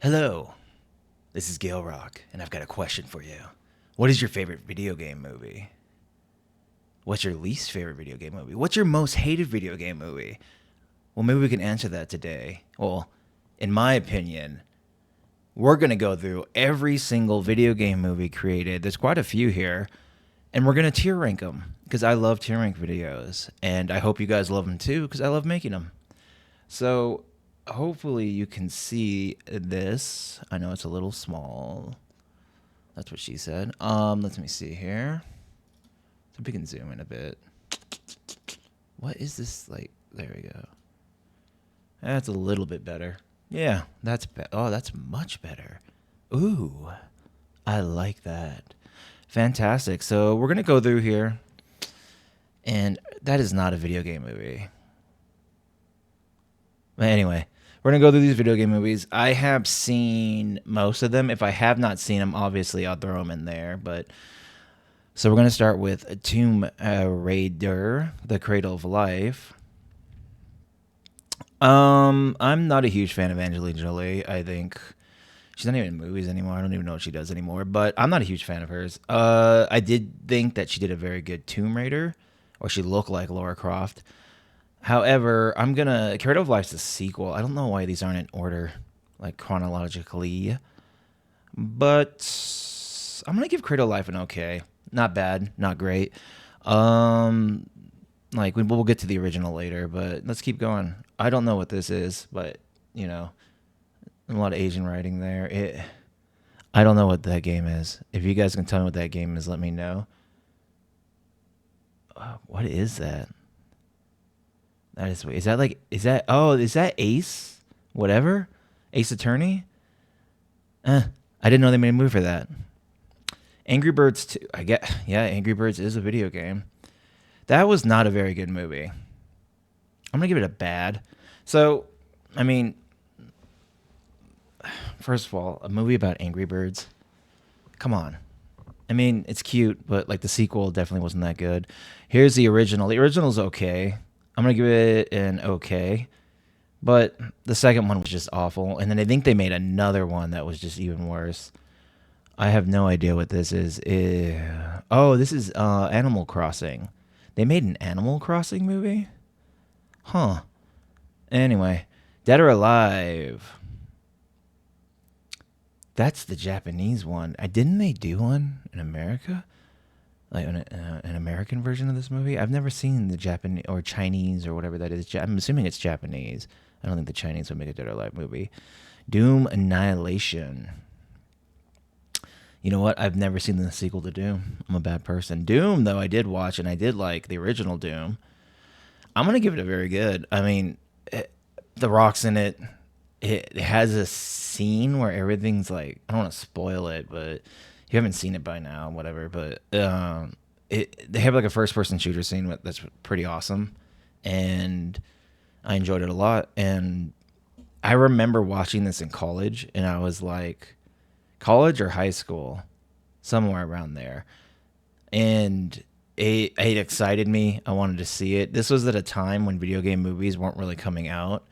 Hello, this is Gale Rock, and I've got a question for you. What is your favorite video game movie? What's your least favorite video game movie? What's your most hated video game movie? Well, maybe we can answer that today. Well, in my opinion, we're going to go through every single video game movie created. There's quite a few here, and we're going to tier rank them because I love tier rank videos, and I hope you guys love them too because I love making them. So, hopefully you can see this. I know it's a little small. That's what she said. Let me see here. So we can zoom in a bit. What is this like? There we go. That's a little bit better. Yeah, that's oh, that's much better. Ooh, I like that. Fantastic. So we're gonna go through here, and that is not a video game movie. But anyway, we're going to go through these video game movies. I have seen most of them. If I have not seen them, obviously I'll throw them in there. But so we're going to start with Tomb Raider, The Cradle of Life. I'm not a huge fan of Angelina Jolie. I think she's not even in movies anymore. I don't even know what she does anymore. But I'm not a huge fan of hers. I did think that she did a very good Tomb Raider, or she looked like Lara Croft. However, Cradle of Life's a sequel. I don't know why these aren't in order, like chronologically. But I'm gonna give Cradle of Life an okay. Not bad, not great. Like we'll get to the original later, but let's keep going. I don't know what this is, but you know, a lot of Asian writing there. I don't know what that game is. If you guys can tell me what that game is, let me know. What is that? That is weird. Is that Ace? Whatever? Ace Attorney? I didn't know they made a movie for that. Angry Birds 2. Yeah, Angry Birds is a video game. That was not a very good movie. I'm going to give it a bad. So, I mean, first of all, a movie about Angry Birds. Come on. I mean, it's cute, but like the sequel definitely wasn't that good. Here's the original. The original's okay. I'm going to give it an okay. But the second one was just awful. And then I think they made another one that was just even worse. I have no idea what this is. Oh, this is Animal Crossing. They made an Animal Crossing movie? Huh. Anyway, Dead or Alive. That's the Japanese one. Didn't they do one in America? Like an American version of this movie? I've never seen the Japanese or Chinese or whatever that is. I'm assuming it's Japanese. I don't think the Chinese would make a Dead or Alive movie. Doom Annihilation. You know what? I've never seen the sequel to Doom. I'm a bad person. Doom, though, I did watch, and I did like the original Doom. I'm going to give it a very good. I mean, The Rock's in it. It has a scene where everything's like, I don't want to spoil it, but you haven't seen it by now, whatever. But they have like a first-person shooter scene that's pretty awesome, and I enjoyed it a lot. And I remember watching this in college, and I was like, college or high school, somewhere around there, and it excited me. I wanted to see it. This was at a time when video game movies weren't really coming out,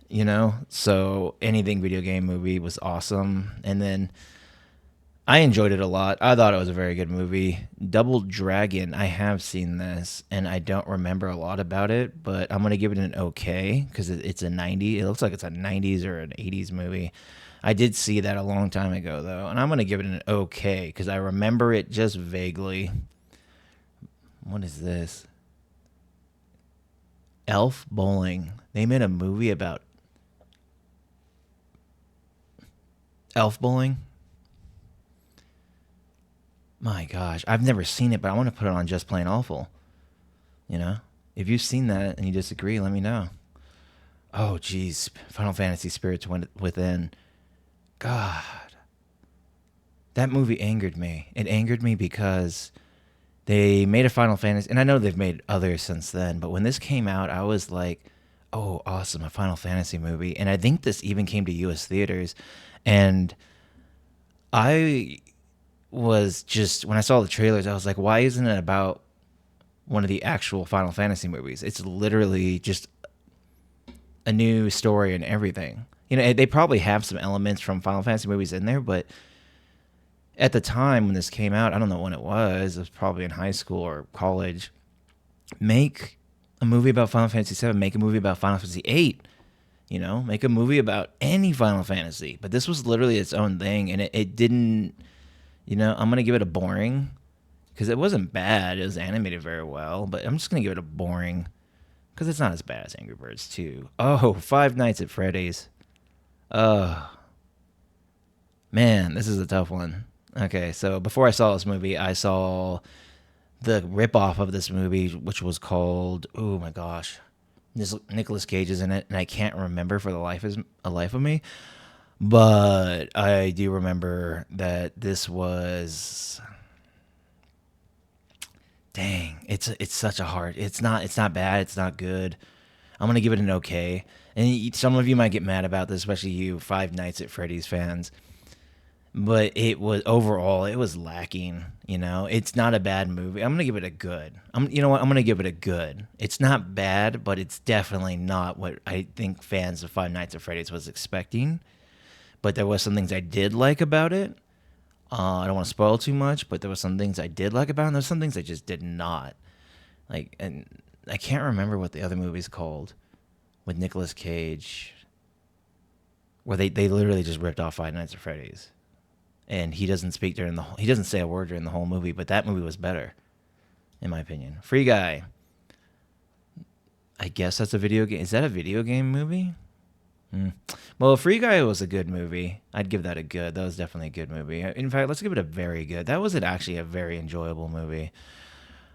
you know, so anything video game movie was awesome. And then I enjoyed it a lot. I thought it was a very good movie. Double Dragon, I have seen this, and I don't remember a lot about it, but I'm going to give it an okay because it's a 90. It looks like it's a 90s or an 80s movie. I did see that a long time ago, though, and I'm going to give it an okay because I remember it just vaguely. What is this? Elf Bowling. They made a movie about Elf Bowling. My gosh, I've never seen it, but I want to put it on Just Plain Awful. You know? If you've seen that and you disagree, let me know. Oh, geez. Final Fantasy Spirits Within. God. That movie angered me. It angered me because they made a Final Fantasy, and I know they've made others since then, but when this came out, I was like, oh, awesome, a Final Fantasy movie. And I think this even came to U.S. theaters. And I was just, when I saw the trailers, I was like, why isn't it about one of the actual Final Fantasy movies? It's literally just a new story and everything. You know, they probably have some elements from Final Fantasy movies in there, but at the time when this came out, I don't know when it was. It was probably in high school or college. Make a movie about Final Fantasy 7. Make a movie about Final Fantasy 8. You know, make a movie about any Final Fantasy. But this was literally its own thing, and it didn't. You know, I'm gonna give it a boring because it wasn't bad. It was animated very well, but I'm just gonna give it a boring because it's not as bad as Angry Birds 2. Oh, Five Nights at Freddy's. Oh, man, this is a tough one. Okay, so before I saw this movie, I saw the ripoff of this movie, which was called, oh my gosh, Nicolas Cage is in it, and I can't remember for the life of me. But I do remember that this was, dang, it's such a hard. It's not bad. It's not good. I'm gonna give it an okay. And some of you might get mad about this, especially you Five Nights at Freddy's fans. But it was overall, it was lacking. You know, it's not a bad movie. I'm gonna give it a good. You know what? I'm gonna give it a good. It's not bad, but it's definitely not what I think fans of Five Nights at Freddy's was expecting. But there was some things I did like about it. I don't want to spoil too much, but there was some things I did like about it, and there's some things I just did not like. And I can't remember what the other movie's called with Nicolas Cage, where they literally just ripped off Five Nights at Freddy's. And he doesn't speak he doesn't say a word during the whole movie, but that movie was better, in my opinion. Free Guy. I guess that's a video game. Is that a video game movie? Well, Free Guy was a good movie. I'd give that a good. That was definitely a good movie. In fact, let's give it a very good. That was actually a very enjoyable movie.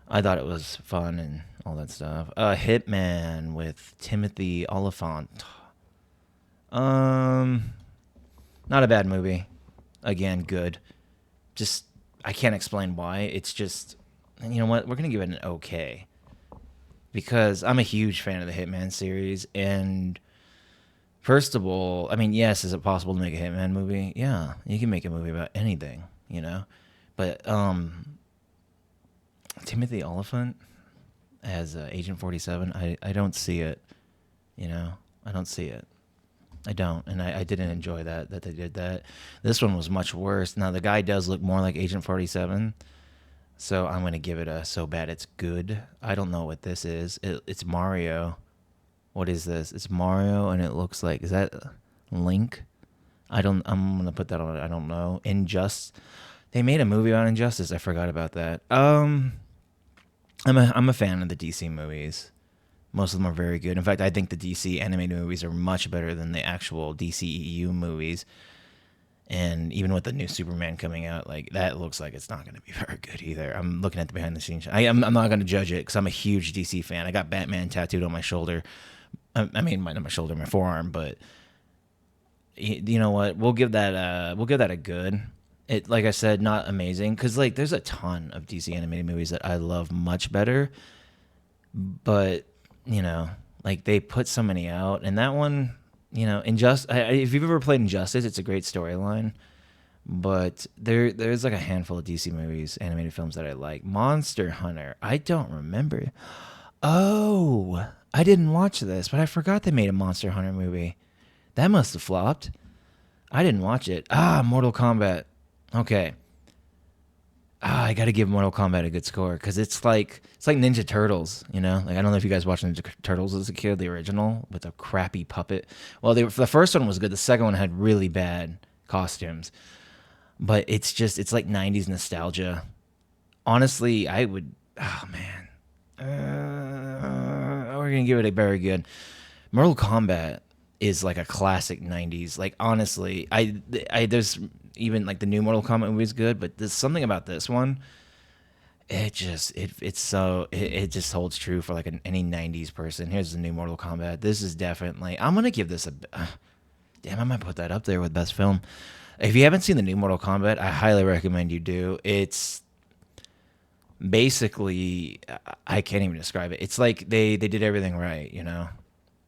I thought it was fun and all that stuff. Hitman with Timothy Olyphant. Not a bad movie. Again, good. Just, I can't explain why. It's just, and you know what? We're going to give it an okay. Because I'm a huge fan of the Hitman series. And first of all, I mean, yes, is it possible to make a Hitman movie? Yeah, you can make a movie about anything, you know? But Timothy Olyphant as Agent 47, I don't see it, you know? I don't see it. I don't, and I didn't enjoy that they did that. This one was much worse. Now, the guy does look more like Agent 47, so I'm going to give it a so bad it's good. I don't know what this is. It's Mario. What is this? It's Mario, and it looks like, is that Link? I'm going to put that on, I don't know. They made a movie on Injustice. I forgot about that. I'm a fan of the DC movies. Most of them are very good. In fact, I think the DC animated movies are much better than the actual DCEU movies. And even with the new Superman coming out, like, that looks like it's not going to be very good either. I'm looking at the behind the scenes. I'm not going to judge it because I'm a huge DC fan. I got Batman tattooed on my shoulder. I mean, not my shoulder, my forearm. But you know what? We'll give that a good. It, like I said, not amazing because, like, there's a ton of DC animated movies that I love much better. But you know, like, they put so many out, and that one, you know, if you've ever played Injustice, it's a great storyline, but there's like a handful of DC movies, animated films that I like. Monster Hunter, I don't remember. Oh, I didn't watch this, but I forgot they made a Monster Hunter movie. That must have flopped. I didn't watch it. Mortal Kombat. Okay. I got to give Mortal Kombat a good score because it's like Ninja Turtles, you know? Like, I don't know if you guys watched Ninja Turtles as a kid, the original, with a crappy puppet. Well, the first one was good. The second one had really bad costumes. But it's like 90s nostalgia. Honestly, oh, man. We're going to give it a very good. Mortal Kombat is like a classic 90s. Like, honestly, there's even like the new Mortal Kombat movie is good, but there's something about this one. It just holds true for like any 90s person. Here's the new Mortal Kombat. This is definitely, I'm going to give this damn, I might put that up there with best film. If you haven't seen the new Mortal Kombat, I highly recommend you do. It's basically, I can't even describe it. It's like they did everything right, you know?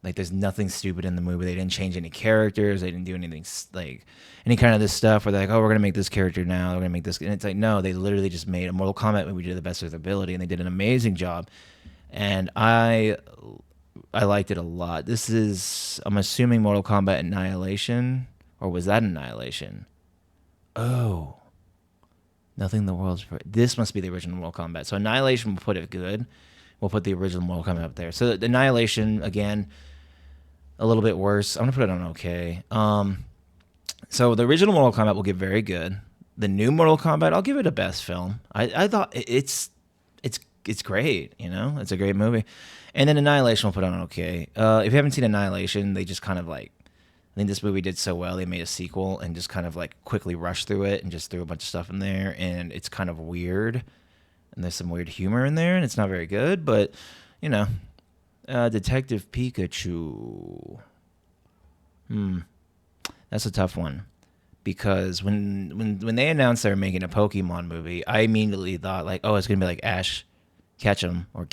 Like, there's nothing stupid in the movie. They didn't change any characters. They didn't do anything, like, any kind of this stuff where they're like, oh, we're going to make this character now. We're going to make this. And it's like, no, they literally just made a Mortal Kombat movie to the best of their ability, and they did an amazing job. And I I liked it a lot. This is, I'm assuming, Mortal Kombat Annihilation, or was that Annihilation? Oh, nothing in the world's. This must be the original Mortal Kombat. So Annihilation will put it good. We'll put the original Mortal Kombat up there. So the Annihilation again, a little bit worse. I'm gonna put it on okay. So the original Mortal Kombat will get very good. The new Mortal Kombat, I'll give it a best film. I thought it's great. You know, it's a great movie. And then Annihilation will put on okay. If you haven't seen Annihilation, they just kind of like, I think this movie did so well they made a sequel and just kind of like quickly rushed through it and just threw a bunch of stuff in there, and it's kind of weird, and there's some weird humor in there, and it's not very good, but you know, Detective Pikachu. That's a tough one because when they announced they were making a Pokemon movie, I immediately thought like, oh, it's gonna be like Ash Ketchum or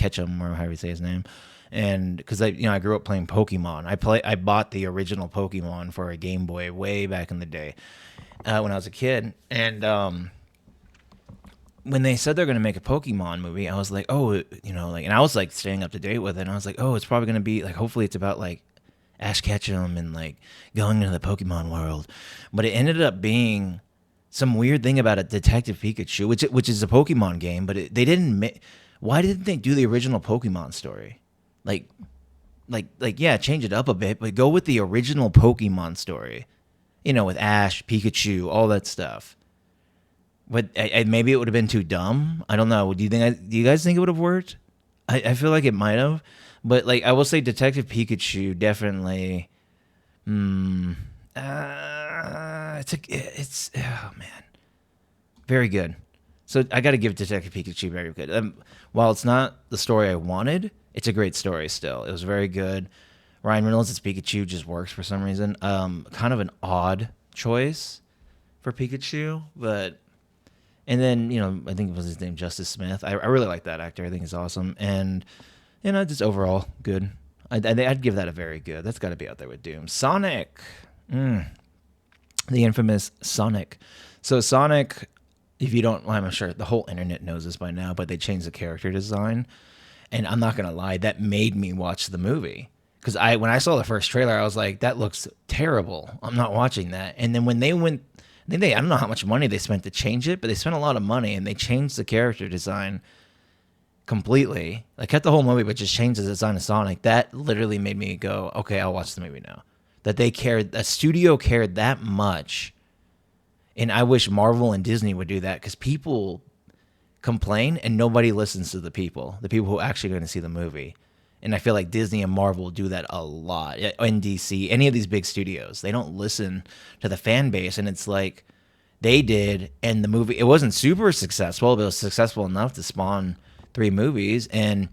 however you say his name, and because I grew up playing Pokemon. I bought the original Pokemon for a Game Boy way back in the day when I was a kid, and when they said they're gonna make a Pokemon movie, I was like, oh, and I was like staying up to date with it, and I was like, oh, it's probably gonna be like, hopefully it's about like Ash Ketchum and like going into the Pokemon world, but it ended up being some weird thing about a Detective Pikachu, which is a Pokemon game, but they didn't. Why didn't they do the original Pokemon story? Like yeah, change it up a bit, but go with the original Pokemon story. With Ash, Pikachu, all that stuff. But maybe it would have been too dumb. I don't know. Do you guys think it would have worked? I feel like it might have. But like I will say, Detective Pikachu definitely. It's oh man, very good. So I got to give Detective Pikachu very good. While it's not the story I wanted, it's a great story still. It was very good. Ryan Reynolds as Pikachu just works for some reason. Kind of an odd choice for Pikachu, but and then I think it was his name, Justice Smith. I really like that actor. I think he's awesome, and just overall good. I'd give that a very good. That's got to be out there with Doom. Sonic, the infamous Sonic. So Sonic, if you don't, well, I'm sure the whole internet knows this by now, but they changed the character design, and I'm not gonna lie, that made me watch the movie because when I saw the first trailer, I was like, that looks terrible. I'm not watching that. And then when they went, I don't know how much money they spent to change it, but they spent a lot of money and they changed the character design completely. Like kept the whole movie, but just changed the design of Sonic. That literally made me go, okay, I'll watch the movie now. That a studio cared that much. And I wish Marvel and Disney would do that because people complain and nobody listens to the people who are actually going to see the movie. And I feel like Disney and Marvel do that a lot. In DC, any of these big studios, they don't listen to the fan base. And it's like they did, and the movie, it wasn't super successful, but it was successful enough to spawn 3 movies. And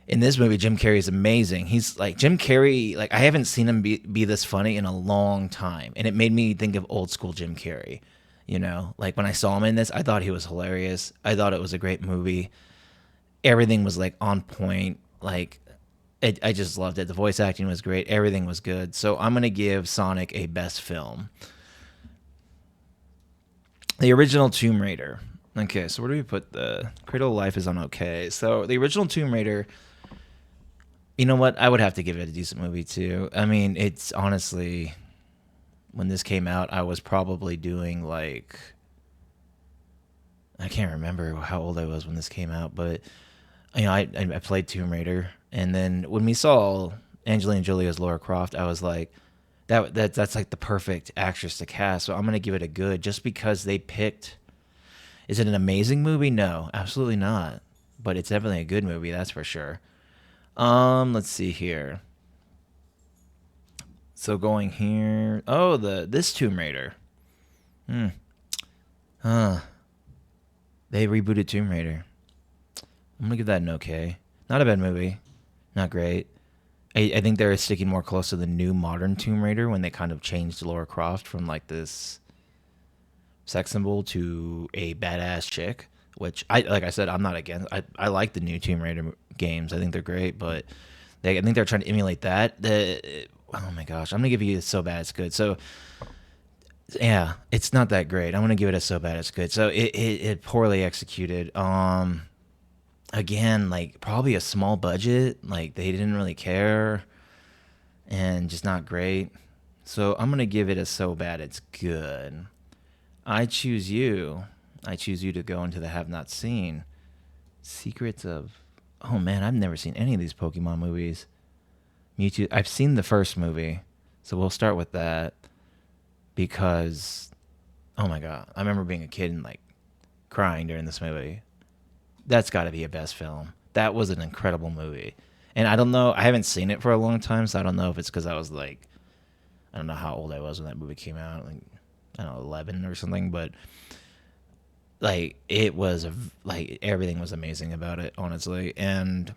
in this movie, Jim Carrey is amazing. He's like Jim Carrey. Like I haven't seen him be this funny in a long time, and it made me think of old school Jim Carrey. Like when I saw him in this, I thought he was hilarious. I thought it was a great movie. Everything was like on point. Like I just loved it. The voice acting was great. Everything was good. So I'm gonna give Sonic a best film. The original Tomb Raider. Okay, so where do we put the Cradle of Life is on okay. So the original Tomb Raider. You know what? I would have to give it a decent movie too. I mean, it's honestly, when this came out, I was probably doing like, I can't remember how old I was when this came out, but I played Tomb Raider, and then when we saw Angelina Jolie as Lara Croft, I was like, that's like the perfect actress to cast. So I'm gonna give it a good, just because they picked. Is it an amazing movie? No, absolutely not. But it's definitely a good movie, that's for sure. Let's see here. So going here. Oh, this Tomb Raider. They rebooted Tomb Raider. I'm gonna give that an okay. Not a bad movie. Not great. I think they're sticking more close to the new modern Tomb Raider when they kind of changed Lara Croft from like this sex symbol to a badass chick. Which like I said, I'm not against. I like the new Tomb Raider games. I think they're great, but I think they're trying to emulate that. Oh my gosh, I'm gonna give you So Bad It's Good. So yeah, it's not that great. I'm gonna give it a So Bad It's Good. So it poorly executed. again, like probably a small budget. Like they didn't really care, and just not great. So I'm gonna give it a so bad it's good. I choose you. I choose you to go into the have not seen. Secrets of. Oh man, I've never seen any of these Pokemon movies. Mewtwo. I've seen the first movie, so we'll start with that because, oh my god, I remember being a kid and like crying during this movie. That's got to be a best film. That was an incredible movie, and I don't know. I haven't seen it for a long time, so I don't know if it's because I was like, I don't know how old I was when that movie came out, like I don't know, 11 or something, but like it was like everything was amazing about it, honestly, and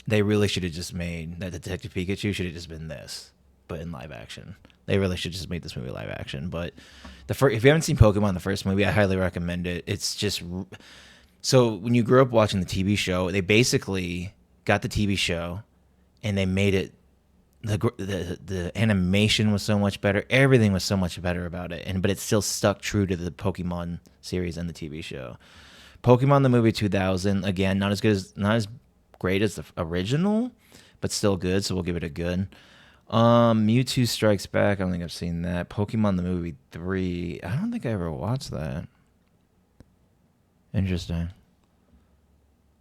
they really should have just made that Detective Pikachu should have just been this, but in live action. They really should just make this movie live action. But if you haven't seen Pokemon, the first movie, I highly recommend it. It's just so when you grew up watching the TV show, they basically got the TV show and they made it. The animation was so much better. Everything was so much better about it, but it still stuck true to the Pokemon series and the TV show. Pokemon the movie 2000, again, not as great as the original, but still good. So we'll give it a good. Mewtwo Strikes Back. I don't think I've seen that. Pokemon the movie 3. I don't think I ever watched that. Interesting.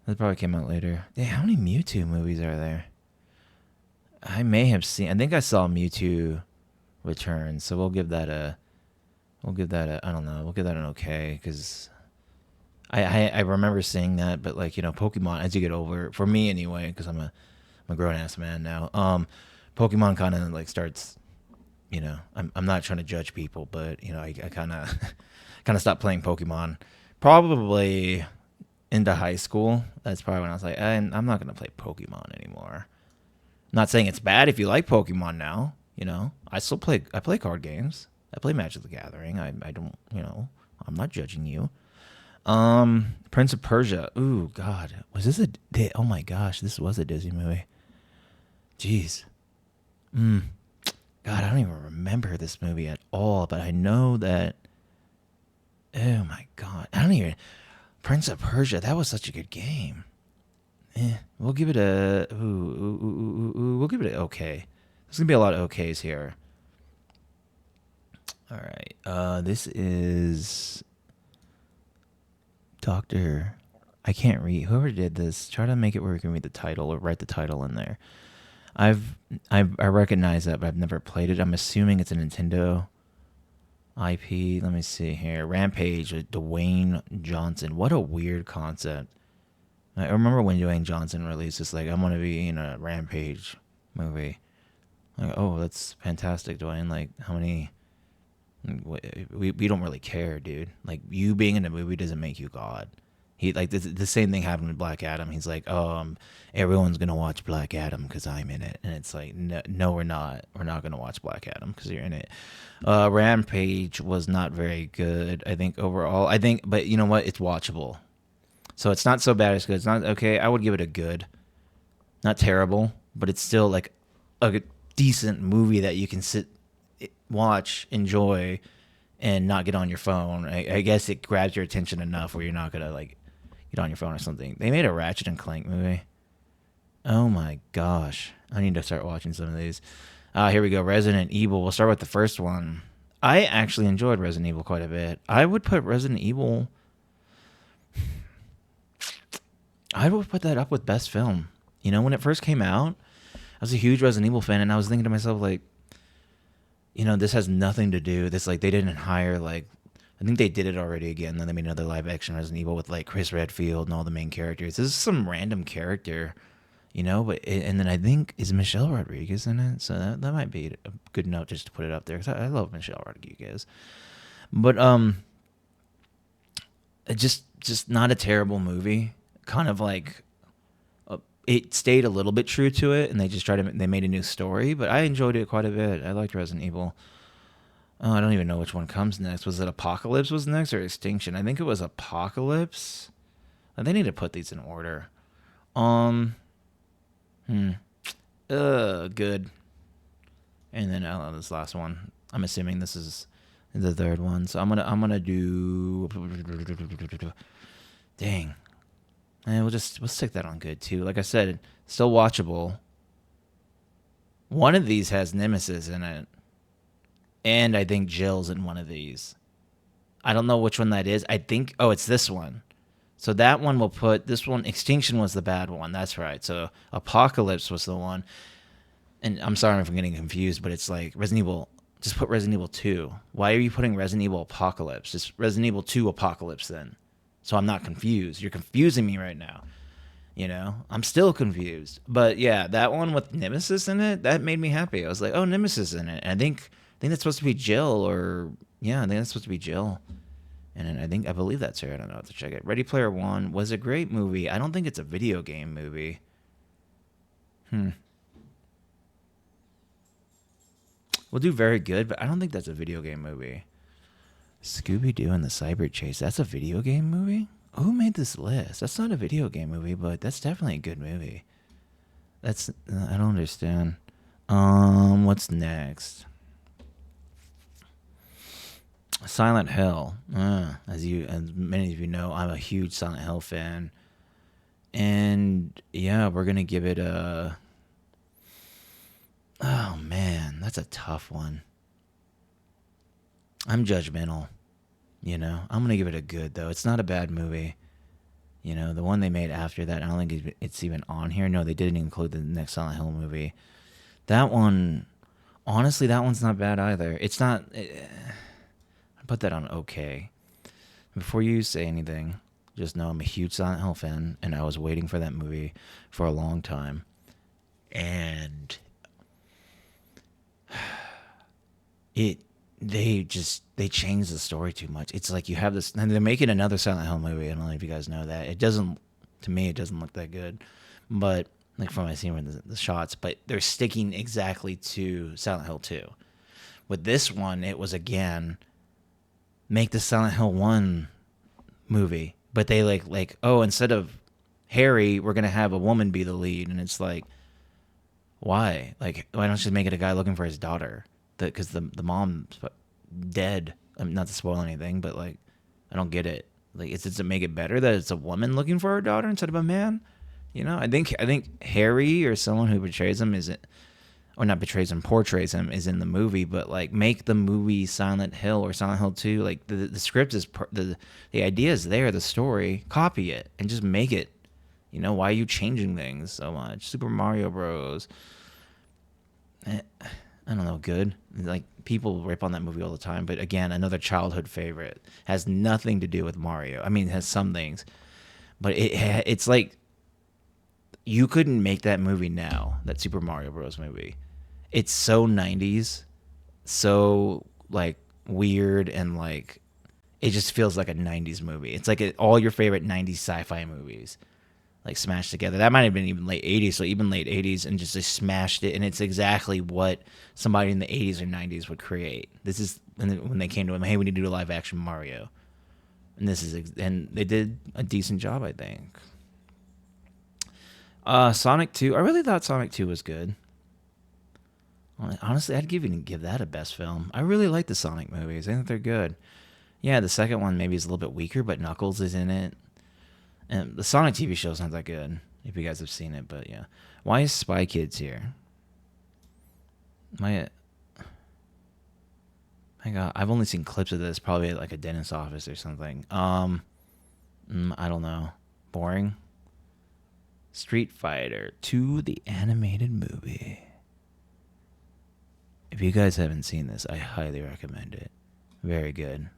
That probably came out later. Yeah, how many Mewtwo movies are there? I may have seen. I think I saw Mewtwo Return. So we'll give that a. We'll give that a. I don't know. We'll give that an okay because I remember seeing that, but like Pokemon as you get older, for me anyway, because I'm a grown ass man now. Pokemon kind of like starts. I'm not trying to judge people, but I kind of kind of stopped playing Pokemon probably into high school. That's probably when I was like, I'm not gonna play Pokemon anymore. I'm not saying it's bad if you like Pokemon now. I still play. I play card games. I play Magic the Gathering. I don't. I'm not judging you. Prince of Persia. Ooh, God, was this a? Oh my gosh, this was a Disney movie. Jeez. God, I don't even remember this movie at all, but I know that. Oh my God, I don't even. Prince of Persia. That was such a good game. We'll give it a. We'll give it an okay. There's gonna be a lot of okays here. All right. This is Doctor. I can't read. Whoever did this, try to make it where we can read the title or write the title in there. I recognize that, but I've never played it. I'm assuming it's a Nintendo IP. Let me see here. Rampage with Dwayne Johnson. What a weird concept. I remember when Dwayne Johnson released this, like, I'm going to be in a Rampage movie. Like, oh, that's fantastic, Dwayne. Like, how many... We don't really care, dude. Like, you being in a movie doesn't make you God. He like the same thing happened with Black Adam. He's like, everyone's gonna watch Black Adam because I'm in it, and it's like, no, we're not. We're not gonna watch Black Adam because you're in it. Rampage was not very good, I think overall. But you know what? It's watchable, so it's not so bad. It's good. It's not okay. I would give it a good, not terrible, but it's still like a decent movie that you can sit, watch, enjoy, and not get on your phone. I guess it grabs your attention enough where you're not gonna like get on your phone or something. They made a Ratchet and Clank movie. Oh my gosh. I need to start watching some of these. Here we go. Resident Evil. We'll start with the first one. I actually enjoyed Resident Evil quite a bit. I would put Resident Evil... I would put that up with best film. When it first came out, I was a huge Resident Evil fan, and I was thinking to myself, like, this has nothing to do. This, like, they didn't hire, like... I think they did it already again. Then they made another live action Resident Evil with like Chris Redfield and all the main characters. This is some random character, and then I think is Michelle Rodriguez in it. So that might be a good note just to put it up there because I love Michelle Rodriguez. But just not a terrible movie. Kind of like it stayed a little bit true to it, and they made a new story. But I enjoyed it quite a bit. I liked Resident Evil. Oh, I don't even know which one comes next. Was it Apocalypse was next or Extinction? I think it was Apocalypse. They need to put these in order. Good. And then this last one. I'm assuming this is the third one. So I'm gonna do. Dang. And we'll stick that on good too. Like I said, still watchable. One of these has Nemesis in it, and I think Jill's in one of these. I don't know which one that is. I think it's this one. So that one will put this one. Extinction was the bad one. That's right. So Apocalypse was the one. And I'm sorry if I'm getting confused, but it's like Resident Evil. Just put Resident Evil 2. Why are you putting Resident Evil Apocalypse? Just Resident Evil 2 Apocalypse then. So I'm not confused. You're confusing me right now. I'm still confused. But yeah, that one with Nemesis in it, that made me happy. I was like, oh, Nemesis in it. And I think that's supposed to be Jill, or yeah, I think that's supposed to be Jill. And I believe that's her. I don't know. I have to check it. Ready Player One was a great movie. I don't think it's a video game movie. We'll do very good, but I don't think that's a video game movie. Scooby Doo and the Cyber Chase. That's a video game movie? Who made this list? That's not a video game movie, but that's definitely a good movie. I don't understand. What's next? Silent Hill. As many of you know, I'm a huge Silent Hill fan. And yeah, we're gonna give it a. Oh man, that's a tough one. I'm judgmental. I'm gonna give it a good though. It's not a bad movie. The one they made after that, I don't think it's even on here. No, they didn't include the next Silent Hill movie. That one, honestly, that one's not bad either. It's not. I put that on okay. Before you say anything, just know I'm a huge Silent Hill fan, and I was waiting for that movie for a long time. And they changed the story too much. It's like you have this, and they're making another Silent Hill movie. I don't know if you guys know that. To me, it doesn't look that good. But like from my scene with the shots, but they're sticking exactly to Silent Hill 2. With this one, it was again make the Silent Hill 1 movie, but they instead of Harry, we're gonna have a woman be the lead, and it's like, why? Like, why don't you make it a guy looking for his daughter? Because the mom's dead. Not to spoil anything, but like, I don't get it. Like, does it make it better that it's a woman looking for her daughter instead of a man? I think Harry or someone who betrays him portrays him is in the movie, but like make the movie Silent Hill or Silent Hill 2. Like the script is the idea is there, the story, copy it and just make it. Why are you changing things so much? Super Mario Bros. I don't know, good. Like people rip on that movie all the time, but again, another childhood favorite. Has nothing to do with Mario. I mean, it has some things, but it's like you couldn't make that movie now, that Super Mario Bros. Movie. It's so 90s, so like weird, and like it just feels like a 90s movie. It's like all your favorite 90s sci-fi movies like smashed together. That might have been even late 80s, so even late 80s, and just they smashed it, and it's exactly what somebody in the 80s or 90s would create. This is when they came to him, hey, we need to do a live action Mario. And they did a decent job, I think. Sonic 2. I really thought Sonic 2 was good. Honestly, I'd give that a best film. I really like the Sonic movies. I think they're good. Yeah, the second one maybe is a little bit weaker, but Knuckles is in it. And the Sonic TV show is not that good, if you guys have seen it, but yeah. Why is Spy Kids here? My God, I've only seen clips of this, probably at like a dentist's office or something. I don't know. Boring. Street Fighter 2, the animated movie. If you guys haven't seen this, I highly recommend it. Very good.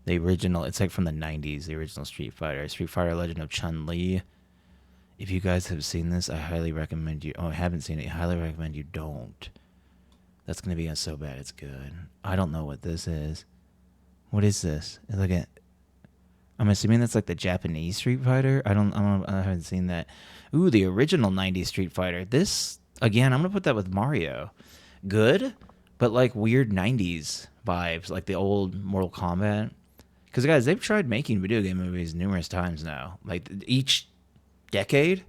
The original, it's like from the 90s, the original Street Fighter Legend of Chun-Li. If you guys have seen this, I highly recommend you, haven't seen it, I highly recommend you don't. That's going to be so bad it's good. I don't know what this is. What is this? I'm assuming that's like the Japanese Street Fighter. I haven't seen that. Ooh, the original 90s Street Fighter. This, again, I'm going to put that with Mario. Good, but like weird 90s vibes, like the old Mortal Kombat. Because, guys, they've tried making video game movies numerous times now. Like, each decade,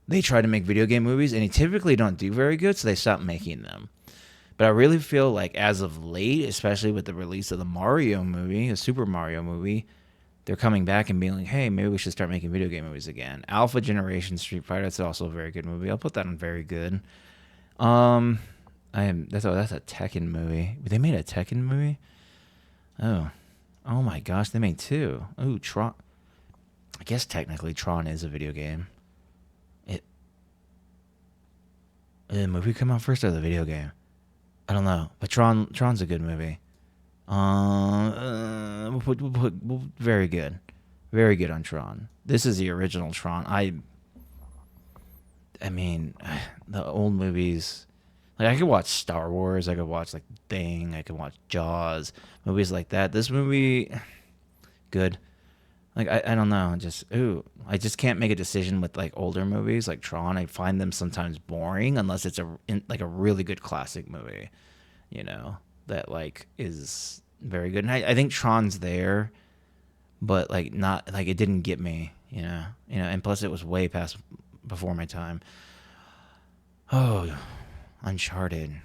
they try to make video game movies, and they typically don't do very good, so they stop making them. But I really feel like as of late, especially with the release of the Mario movie, the Super Mario movie, they're coming back and being like, hey, maybe we should start making video game movies again. Alpha Generation Street Fighter, that's also a very good movie. I'll put that on very good. Um, that's a Tekken movie. They made a Tekken movie. Oh my gosh, they made two. Oh, Tron. I guess technically Tron is a video game. It Did the movie come out first or the video game? I don't know, but Tron's a good movie. Very good, very good on Tron. This is the original Tron. I mean, the old movies. Like I could watch Star Wars. I could watch like Thing. I could watch Jaws. Movies like that. This movie, good. Like I don't know. I just can't make a decision with like older movies like Tron. I find them sometimes boring unless it's like a really good classic movie. You know that like is very good. And I think Tron's there, but like not like it didn't get me. And plus it was way past before my time. Oh, Uncharted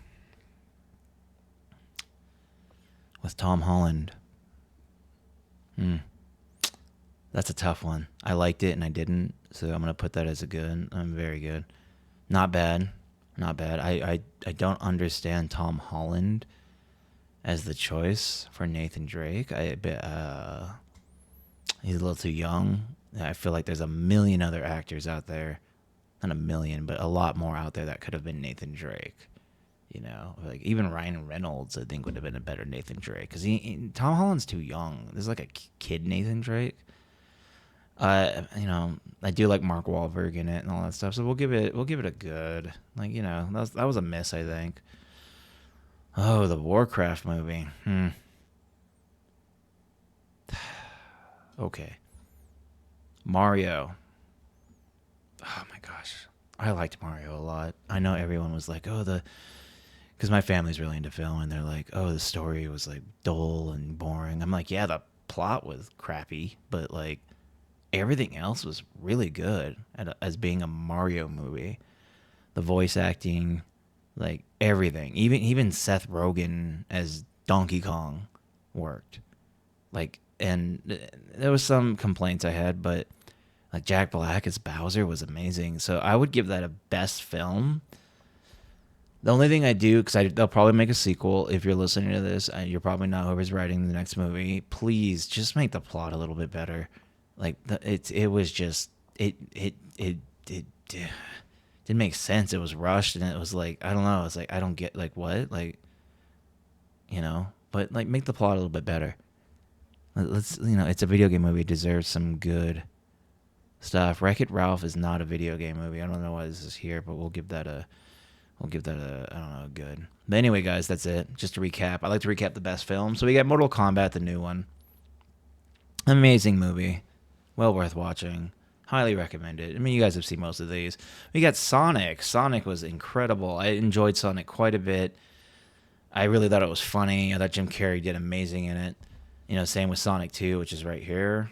with Tom Holland. That's a tough one. I liked it and I didn't, so I'm gonna put that as a good. I'm very good. Not bad. Not bad. I don't understand Tom Holland as the choice for Nathan Drake. He's a little too young. I feel like there's a million other actors out there. Not a million, but a lot more out there that could have been Nathan Drake. Like even Ryan Reynolds, I think would have been a better Nathan Drake because Tom Holland's too young. There's like a kid Nathan Drake. I do like Mark Wahlberg in it and all that stuff. So we'll give it a good. Like that was a miss, I think. Oh, the Warcraft movie. Okay. Mario. Oh my gosh, I liked Mario a lot. I know everyone was like, because my family's really into film, and they're like, oh, the story was like dull and boring. I'm like, yeah, the plot was crappy, but like everything else was really good as being a Mario movie. The voice acting, like everything, even Seth Rogen as Donkey Kong worked. Like, and there was some complaints I had, but like Jack Black as Bowser was amazing. So I would give that a best film. The only thing I do, because they'll probably make a sequel. If you're listening to this, you're probably not whoever's writing the next movie. Please just make the plot a little bit better. Like it was just it didn't make sense. It was rushed and it was like I don't know. It's like I don't get like what like but like make the plot a little bit better. Let's it's a video game movie. It deserves some good stuff. Wreck-It Ralph is not a video game movie. I don't know why this is here, but we'll give that a I don't know, good. But anyway, guys, that's it. Just to recap, I like to recap the best films. So we got Mortal Kombat, the new one. Amazing movie. Well worth watching. Highly recommend it. I mean, you guys have seen most of these. We got Sonic. Sonic was incredible. I enjoyed Sonic quite a bit. I really thought it was funny. I thought Jim Carrey did amazing in it. Same with Sonic 2, which is right here.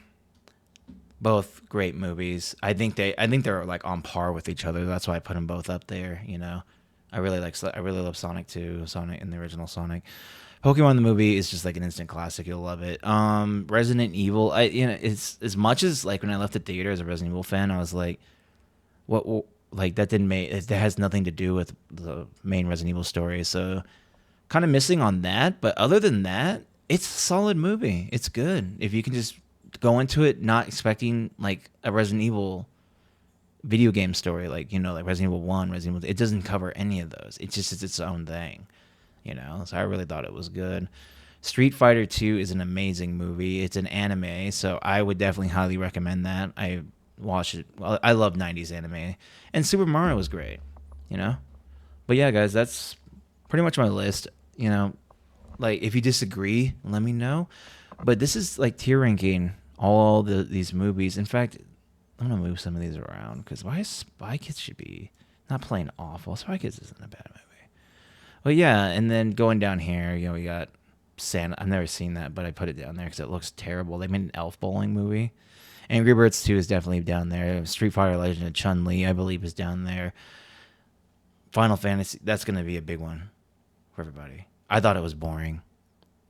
Both great movies. I think they're like on par with each other. That's why I put them both up there. I really love Sonic 2, Sonic and the original Sonic. Pokemon the movie is just like an instant classic. You'll love it. Resident Evil. It's as much as like when I left the theater as a Resident Evil fan, I was like, what like that didn't make that has nothing to do with the main Resident Evil story. So kind of missing on that. But other than that, it's a solid movie. It's good if you can just go into it not expecting like a Resident Evil video game story, like like Resident Evil 1, Resident Evil. It doesn't cover any of those. It just is its own thing. So I really thought it was good. Street Fighter 2 is an amazing movie. It's an anime, so I would definitely highly recommend that. I watched it. Well, I love 90s anime. And Super Mario was great, But yeah, guys, that's pretty much my list. Like if you disagree, let me know. But this is like tier ranking all these movies. In fact, I'm going to move some of these around because why Spy Kids should be not playing awful. Spy Kids isn't a bad movie. Well, yeah, and then going down here, we got Santa. I've never seen that, but I put it down there because it looks terrible. They made an elf bowling movie. Angry Birds 2 is definitely down there. Street Fighter Legend of Chun-Li, I believe, is down there. Final Fantasy, that's going to be a big one for everybody. I thought it was boring.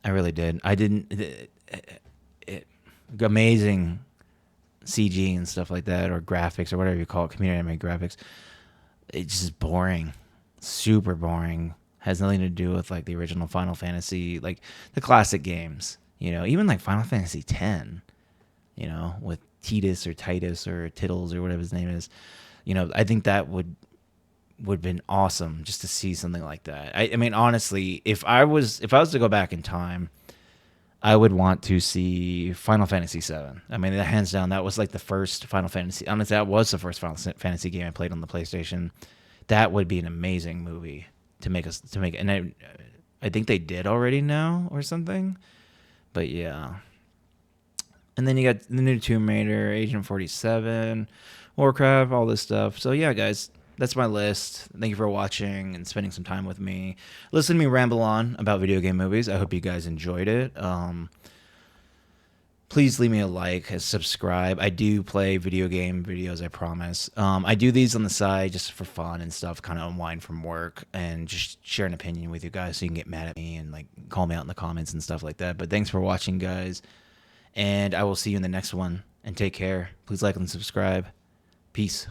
I really did. I didn't... amazing CG and stuff like that, or graphics, or whatever you call it, computer animated graphics. It's just boring, super boring. Has nothing to do with like the original Final Fantasy, like the classic games. Even like Final Fantasy X. With Titus or Titus or Tittles or whatever his name is. I think that would have been awesome just to see something like that. I mean, honestly, if I was to go back in time, I would want to see Final Fantasy VII. I mean, hands down, that was like the first Final Fantasy. Honestly, that was the first Final Fantasy game I played on the PlayStation. That would be an amazing movie to make us to make. And I think they did already now or something. But yeah. And then you got the new Tomb Raider, Agent 47, Warcraft, all this stuff. So yeah, guys, that's my list. Thank you for watching and spending some time with me. Listen to me ramble on about video game movies. I hope you guys enjoyed it. Please leave me a like, a subscribe. I do play video game videos, I promise. I do these on the side just for fun and stuff, kind of unwind from work and just share an opinion with you guys so you can get mad at me and like call me out in the comments and stuff like that. But thanks for watching, guys. And I will see you in the next one. And take care. Please like and subscribe. Peace.